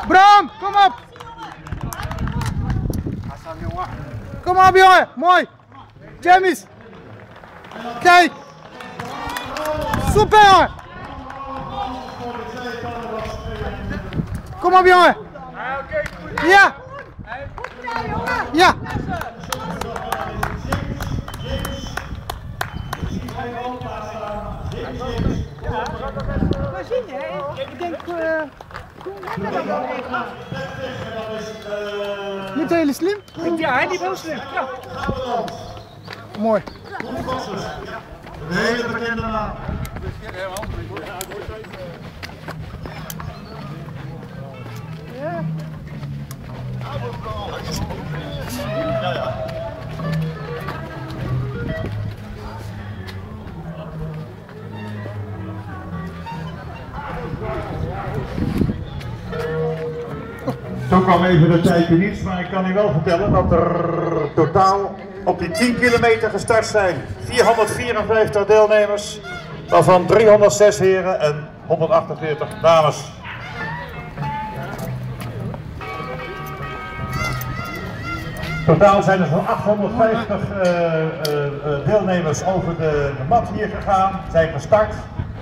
Bram, kom op! Kom op jongen, mooi! Jamies! Kijk! Super jongen! Kom op jongen! Ja! Ja! Maar zie je, ik denk, Niet heel slim? ja, die wel slim. Ja. Mooi. Een hele bekende naam. Zo kwam even de tijd niet, maar ik kan u wel vertellen dat er totaal op die 10 kilometer gestart zijn 454 deelnemers, waarvan 306 heren en 148 dames. Totaal zijn er zo'n 850 deelnemers over de mat hier gegaan, zijn gestart.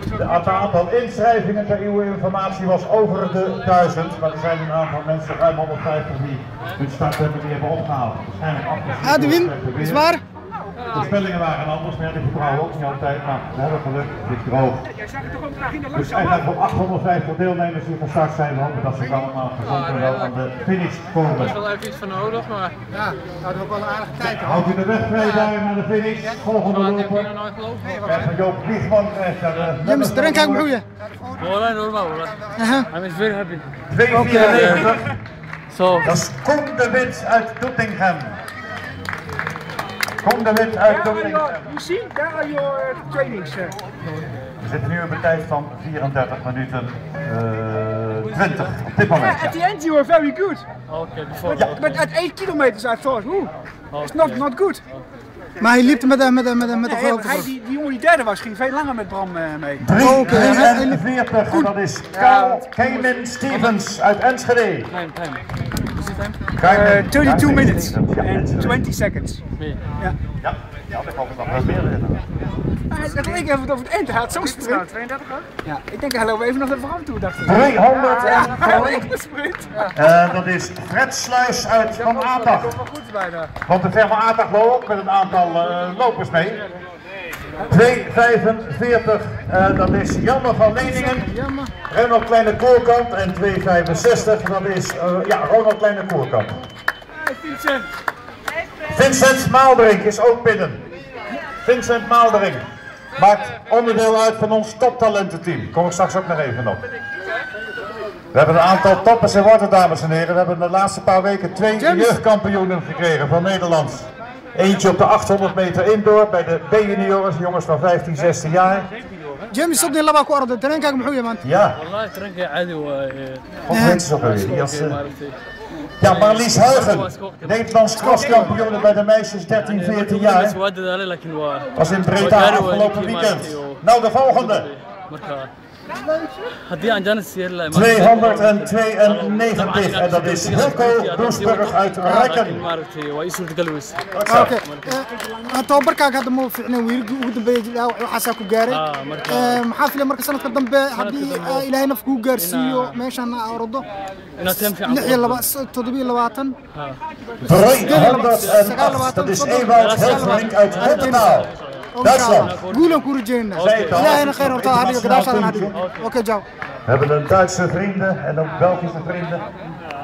Het aantal inschrijvingen ter uw informatie was over de 1000, maar er zijn een aantal mensen, ruim 150, die hun start hebben opgehaald. Waarschijnlijk afgesloten. Edwin, is waar? De spellingen waren anders, maar ja, die vertrouwen ook niet altijd. Maar we hebben geluk, het is droog. Dus eigenlijk op 850 deelnemers die gestart zijn, we hopen dat ze allemaal gezond en wel aan de finish komen. Er is wel even iets van nodig, maar... Ja, hadden we ook wel een aardige tijd. Houdt u de weg vrij daar naar de finish, volgende Ik heb loper. hier nooit geloofd. En Joop Vliegman krijgt daar de... James, drink ik broeien. Hola, normaal hoor. I'm very happy. 294. So, Dat is Koen de Wit uit Doetinchem. Koen de Wit uit Doetinchem. You see, there are your trainings. We zitten nu op een tijd van 34 minuten 20 op dit moment. Yeah, at the end you were very good. okay, before. But at 8 kilometers I thought, it's not good. Maar hij liep met de Nee, grote. die jongen die derde was, ging veel langer met Bram mee. 43, en dat is Carl Cayman Stevens uit Enschede. Time. Is it time? 32 minutes Ja, and 20 seconds. Me. ja, dat kan ik nog wel meer herinneren. Dat leek even over het eind, hij had zo'n sprint. 32 ook? Ja, ik denk hij loopt even nog naar Bram toe, dacht ik. 300 Hij had echt een sprint. dat is Fred Sluis uit Van Aantag. Komt wel goed bijna. Want de Van Aantag loopt ook met een aantal lopers mee. 2,45, dat is Janne van Leningen. Ronald Kleine Koorkamp. En 2,65, dat is Ronald Kleine Koorkamp. Hey Vincent. Vincent Maalderink is ook binnen. Vincent Maalderink maakt onderdeel uit van ons toptalententeam. Kom ik straks ook nog even op. We hebben een aantal toppers en worden, dames en heren. We hebben de laatste paar weken 2 jeugdkampioenen gekregen van Nederland. Eentje op de 800 meter indoor bij de B-junioren, jongens van 15, 16 jaar. James, صدق الله باكو أرض ترين كاك محوية مان. Ja. والله ترنك عادي و Wat heet ze ook alweer? Ja, Marlies Huigen, Nederlands crosskampioen bij de meisjes 13, 14 jaar. Was in Breda afgelopen weekend. Nou, de volgende. 292 en dat is Hilco Roesburg uit Rekken. Oké. tababarkaaga hadda ma fiicna wiilkii ugu dambeeyay waxaasaa ku gaaray maxaa filay marka sanadka dambe haddii ilaahay naf kuu gaarsiiyo meeshaan ordo 27 dat is Ewald Helfrink uit Rotterdam. Duitsland. Guulan ku rajaynaa ilaahayna khayr horta hadiga gadaashadan hadiga oké ciao. We hebben een Duitse vrienden en ook Belgische vrienden.